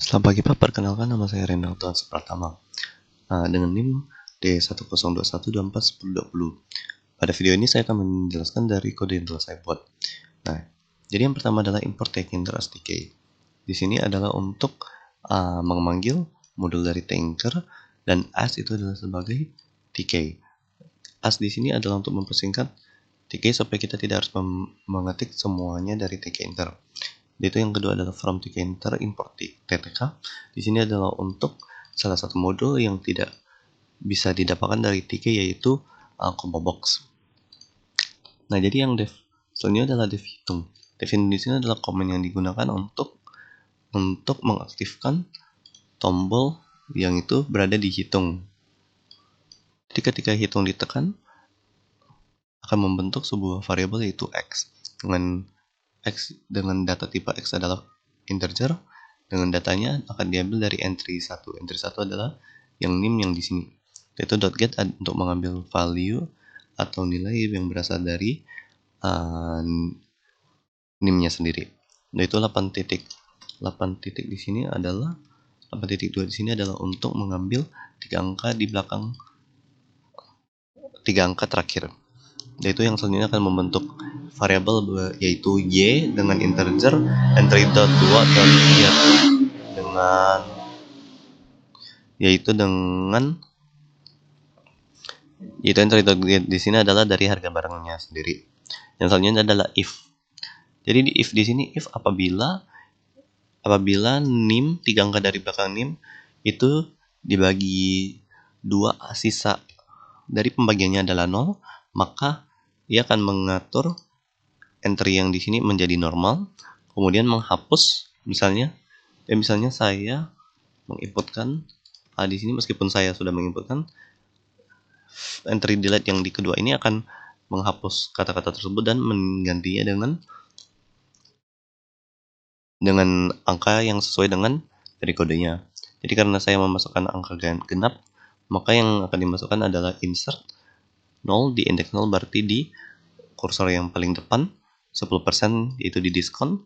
Selamat pagi Pak, perkenalkan nama saya Renaldo Pratama dengan NIM D1021241020. Pada video ini saya akan menjelaskan dari kode yang telah saya buat. Nah, jadi yang pertama adalah import Tanker SDK. Di sini adalah untuk memanggil modul dari Tanker dan as itu adalah sebagai TK. As di sini adalah untuk mempersingkat TK supaya kita tidak harus mengetik semuanya dari TK enter. Itu yang kedua adalah from TK-enter import TTK. Di sini adalah untuk salah satu modul yang tidak bisa didapatkan dari TK, yaitu combo box. Nah, jadi yang dev selanjutnya adalah dev hitung. Dev hitung di sini adalah komen yang digunakan untuk mengaktifkan tombol yang itu berada di hitung. Jadi ketika hitung ditekan akan membentuk sebuah variabel yaitu x dengan data tipe x adalah integer, dengan datanya akan diambil dari entry 1. Entry 1 adalah yang NIM yang di sini. Yaitu .get untuk mengambil value atau nilai yang berasal dari NIM-nya sendiri. Nah, itu 8 titik. 8 titik di sini adalah 8.2 di sini adalah untuk mengambil 3 angka di belakang 3 angka terakhir. Yaitu yang selanjutnya akan membentuk variabel yaitu y dengan integer entry.2.get dengan entry.get di sini adalah dari harga barangnya sendiri. Yang selanjutnya adalah if. Jadi di if di sini if apabila NIM 3 angka dari belakang NIM itu dibagi 2, sisa dari pembagiannya adalah 0, maka ia akan mengatur entry yang di sini menjadi normal, kemudian menghapus misalnya saya menginputkan di sini, meskipun saya sudah menginputkan entry delete yang di kedua ini akan menghapus kata-kata tersebut dan menggantinya dengan angka yang sesuai dengan dari kodenya. Jadi karena saya memasukkan angka genap, maka yang akan dimasukkan adalah insert 0 di indeks 0, berarti di kursor yang paling depan 10% yaitu di diskon,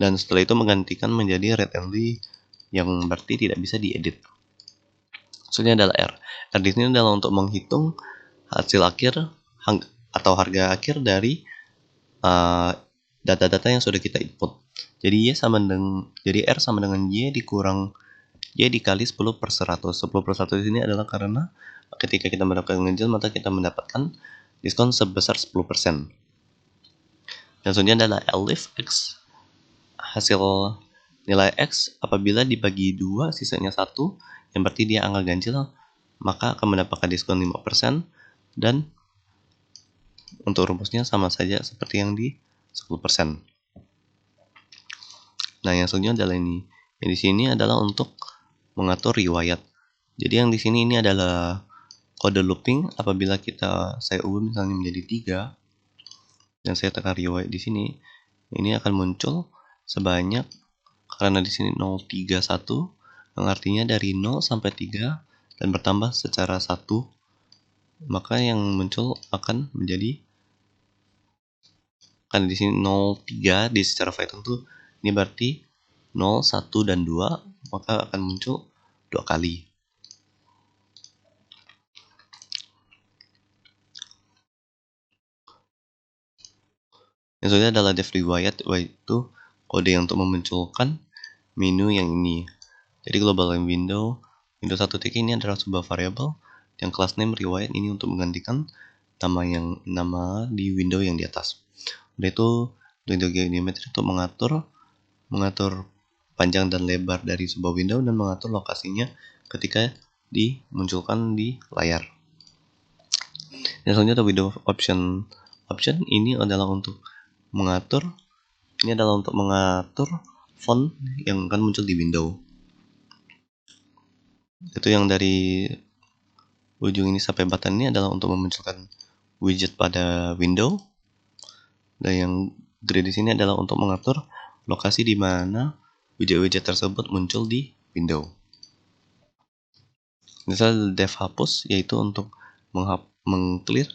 dan setelah itu menggantikan menjadi read only yang berarti tidak bisa diedit. Maksudnya adalah R. R di sini adalah untuk menghitung hasil akhir atau harga akhir dari data-data yang sudah kita input. Jadi R sama dengan Y dikurang Y dikali 10/100. 10/100 ini adalah karena ketika kita mendapatkan ganjil maka kita mendapatkan diskon sebesar 10%. Dan selanjutnya adalah elif x, hasil nilai x apabila dibagi 2 sisanya 1, yang berarti dia angka ganjil, maka akan mendapatkan diskon 5%, dan untuk rumusnya sama saja seperti yang di 10%. Nah, yang selanjutnya adalah ini. Yang di sini adalah untuk mengatur riwayat. Jadi yang di sini ini adalah kode looping. Apabila saya ubah misalnya menjadi 3 dan saya tekan riwayat di sini, ini akan muncul sebanyak, karena di sini 031, yang artinya dari 0 sampai 3 dan bertambah secara 1, maka yang muncul akan menjadi, karena di sini 03 di secara Python tuh ini berarti 0, 1 dan 2, maka akan muncul 2 kali. Yang selanjutnya adalah def riwayat, yaitu kode yang untuk memunculkan menu yang ini. Jadi global window 1 titik ini adalah sebuah variabel yang class name riwayat ini untuk menggantikan nama di window yang di atas. Yaitu window geometry untuk mengatur panjang dan lebar dari sebuah window dan mengatur lokasinya ketika dimunculkan di layar. Dan selanjutnya ada window option. Option ini adalah untuk mengatur font yang akan muncul di window. Itu yang dari ujung ini sampai button ini adalah untuk memunculkan widget pada window. Dan yang gray di sini adalah untuk mengatur lokasi di mana widget-widget tersebut muncul di window. Misal dev hapus, yaitu untuk mengclear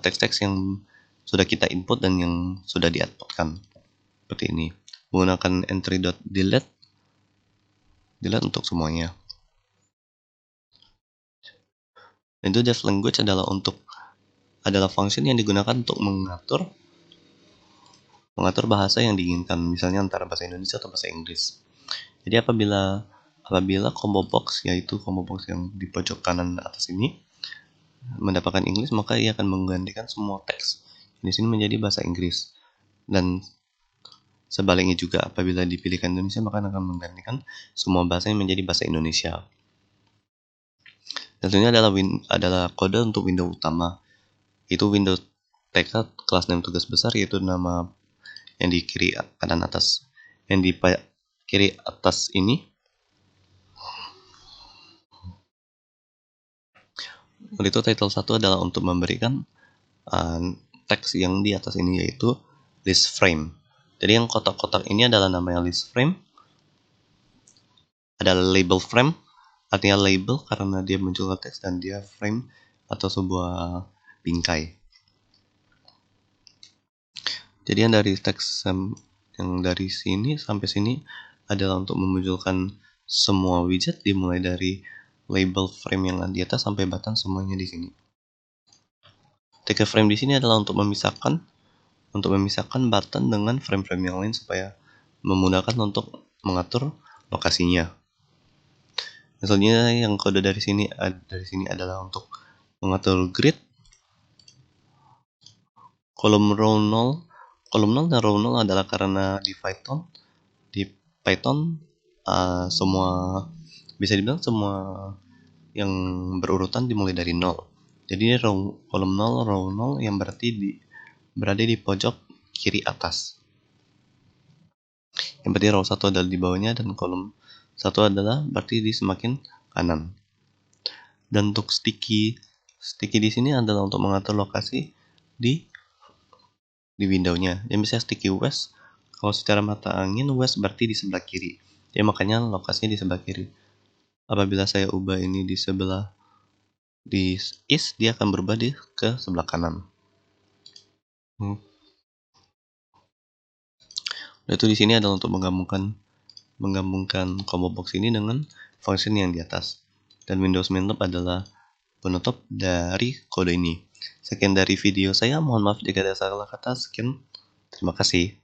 teks-teks yang sudah kita input dan yang sudah di-outputkan seperti ini. menggunakan entry.delete untuk semuanya. Itu def language adalah function yang digunakan untuk mengatur bahasa yang diinginkan, misalnya antara bahasa Indonesia atau bahasa Inggris. Jadi apabila combo box, yaitu combo box yang di pojok kanan atas ini, mendapatkan Inggris, maka ia akan menggantikan semua teks di sini menjadi bahasa Inggris. Dan sebaliknya juga, apabila dipilihkan Indonesia, maka akan menggantikan semua bahasa yang menjadi bahasa Indonesia. Dan ini adalah kode untuk window utama, itu window TK kelas name tugas besar, yaitu nama yang di kiri kanan atas. Yang di kiri atas ini itu title 1 adalah untuk memberikan teks yang di atas ini, yaitu list frame. Jadi yang kotak-kotak ini adalah namanya list frame. Ada label frame, artinya label karena dia munculkan teks, dan dia frame atau sebuah bingkai. Jadi yang dari teks yang dari sini sampai sini adalah untuk memunculkan semua widget, dimulai dari label frame yang di atas sampai button, semuanya di sini. Tiga frame di sini adalah untuk memisahkan button dengan frame-frame yang lain supaya memudahkan untuk mengatur lokasinya. Misalnya yang kode dari sini adalah untuk mengatur grid, kolom row 0. Kolom 0 dan row 0 adalah karena di Python semua, bisa dibilang semua yang berurutan dimulai dari 0. Jadi kolom 0, row 0 yang berada di pojok kiri atas. Yang berarti row 1 adalah di bawahnya, dan kolom 1 adalah berarti di semakin kanan. Dan untuk sticky di sini adalah untuk mengatur lokasi di windownya. Yang bisa sticky west, kalau secara mata angin west berarti di sebelah kiri. Ya makanya lokasinya di sebelah kiri. Apabila saya ubah ini di east, dia akan berubah ke sebelah kanan. Itu di sini adalah untuk menggabungkan combo box ini dengan function yang di atas. Dan Windows main loop adalah penutup dari kode ini. Sekian dari video saya, mohon maaf jika ada salah kata. Sekian, terima kasih.